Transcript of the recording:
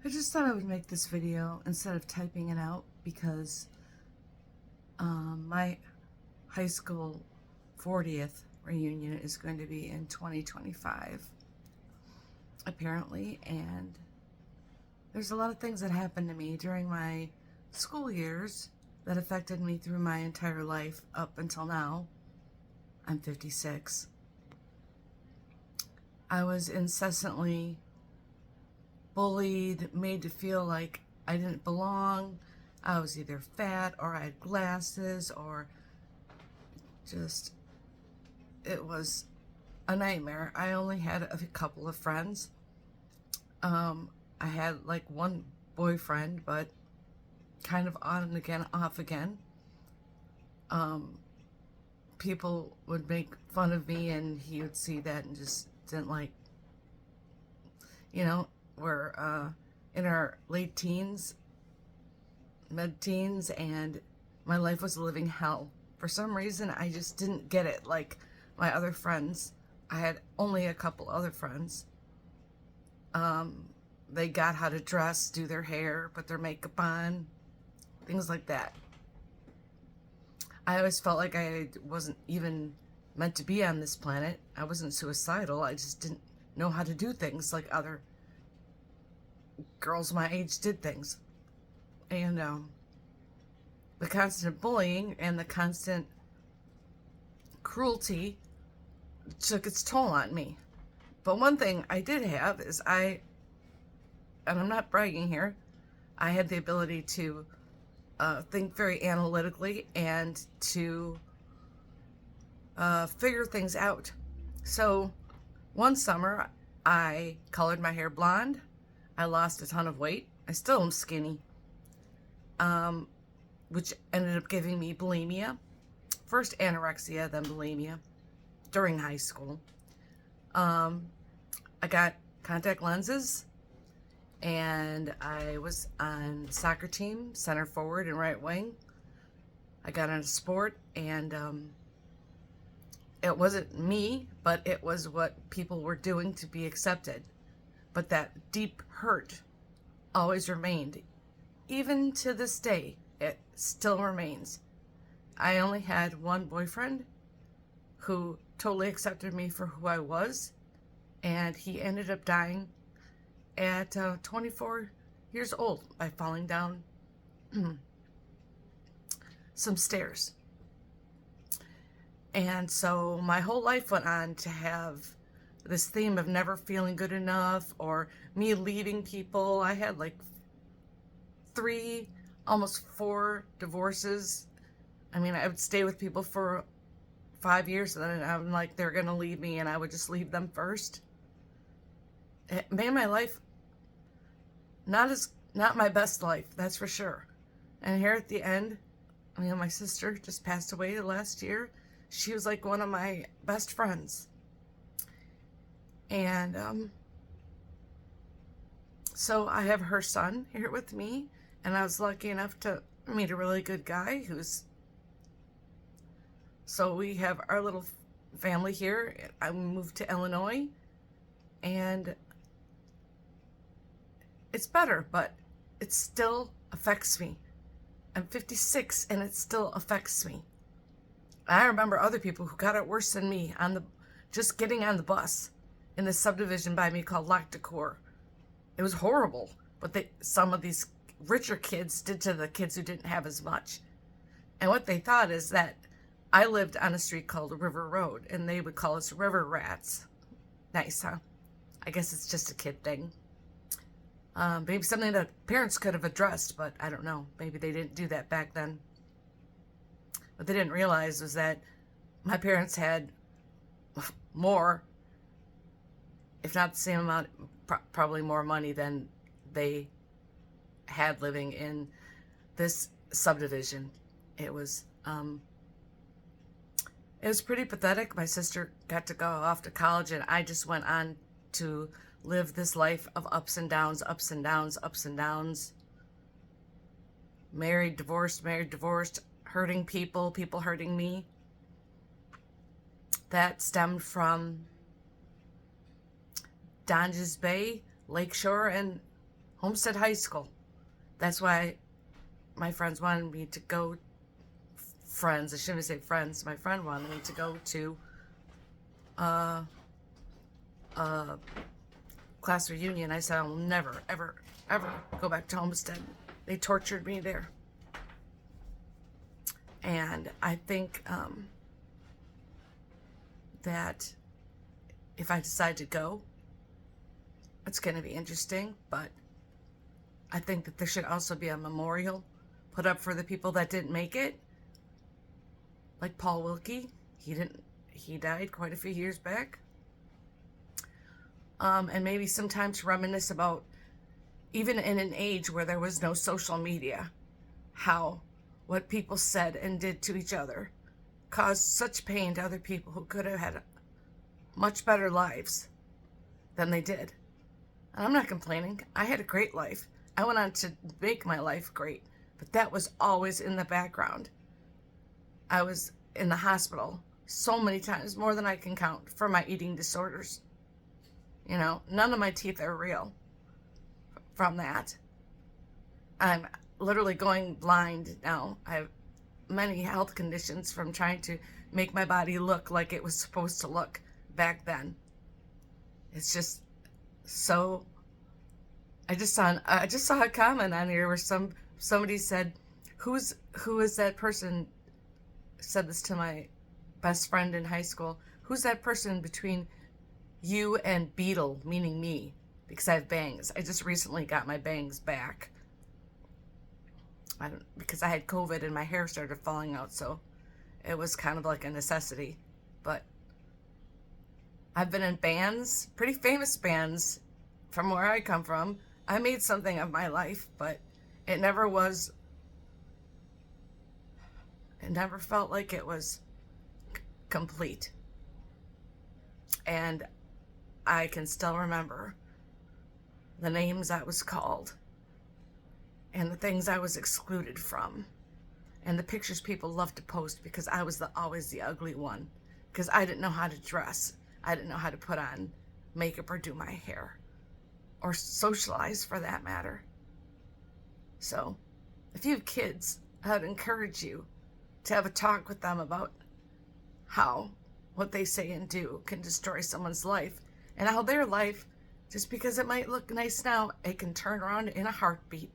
I just thought I would make this video instead of typing it out because my high school 40th reunion is going to be in 2025, apparently, and there's a lot of things that happened to me during my school years that affected me through my entire life up until now. I'm 56. I was incessantly bullied, made to feel like I didn't belong. I was either fat or I had glasses or just, it was a nightmare. I only had a couple of friends. I had like one boyfriend, but kind of on and again, off again. People would make fun of me and he would see that and just didn't like, we're in our late teens, mid-teens, and my life was a living hell. For some reason, I just didn't get it like my other friends. I had only a couple other friends. They got how to dress, do their hair, put their makeup on, things like that. I always felt like I wasn't even meant to be on this planet. I wasn't suicidal. I just didn't know how to do things like other girls my age did things. And the constant bullying and the constant cruelty took its toll on me. But one thing I did have is and I'm not bragging here, I had the ability to think very analytically and to figure things out. So one summer, I colored my hair blonde. I lost a ton of weight. I still am skinny, which ended up giving me bulimia. First anorexia, then bulimia during high school. I got contact lenses, and I was on the soccer team, center forward and right wing. I got into sport, and it wasn't me, but it was what people were doing to be accepted. But that deep hurt always remained. Even to this day, it still remains. I only had one boyfriend who totally accepted me for who I was, and he ended up dying at 24 years old by falling down some stairs. And so my whole life went on to have this theme of never feeling good enough or me leaving people. I had like 3, almost 4 divorces. I mean, I would stay with people for 5 years and then I'm like, they're going to leave me, and I would just leave them first. It made my life not my best life, that's for sure. And here at the end, my sister just passed away last year. She was like one of my best friends. And so I have her son here with me, and I was lucky enough to meet a really good guy so we have our little family here. I moved to Illinois, and it's better, but it still affects me. I'm 56 and it still affects me. I remember other people who got it worse than me just getting on the bus in the subdivision by me called Lac de Coeur. It was horrible, but some of these richer kids did to the kids who didn't have as much. And what they thought is that I lived on a street called River Road, and they would call us river rats. Nice, huh? I guess it's just a kid thing. Maybe something that parents could have addressed, but I don't know. Maybe they didn't do that back then. What they didn't realize was that my parents had more, if not the same amount, probably more money than they had living in this subdivision. It was pretty pathetic. My sister got to go off to college, and I just went on to live this life of ups and downs, ups and downs, ups and downs. Married, divorced, hurting people, people hurting me. That stemmed from Donges Bay, Lakeshore, and Homestead High School. That's why my friends wanted me to go. Friends, I shouldn't say friends. My friend wanted me to go to uh, class reunion. I said I'll never, ever, ever go back to Homestead. They tortured me there. And I think that if I decide to go, it's going to be interesting. But I think that there should also be a memorial put up for the people that didn't make it. Like Paul Wilkie. He died quite a few years back. And maybe sometimes reminisce about, even in an age where there was no social media, how what people said and did to each other caused such pain to other people who could have had much better lives than they did. And I'm not complaining. I had a great life. I went on to make my life great, but that was always in the background. I was in the hospital so many times, more than I can count, for my eating disorders. You know, none of my teeth are real from that. I'm literally going blind now. I have many health conditions from trying to make my body look like it was supposed to look back then. It's just so. I just saw a comment on here where somebody said, "Who is that person?" Said this to my best friend in high school. Who's that person between you and Beetle, meaning me, because I have bangs. I just recently got my bangs back. Because I had COVID and my hair started falling out, so it was kind of like a necessity. But I've been in bands, pretty famous bands from where I come from. I made something of my life, but it never felt like it was complete. And I can still remember the names I was called and the things I was excluded from and the pictures people loved to post because I was always the ugly one, because I didn't know how to dress. I didn't know how to put on makeup or do my hair or socialize, for that matter. So if you have kids, I would encourage you to have a talk with them about how what they say and do can destroy someone's life, and how their life, just because it might look nice now, it can turn around in a heartbeat.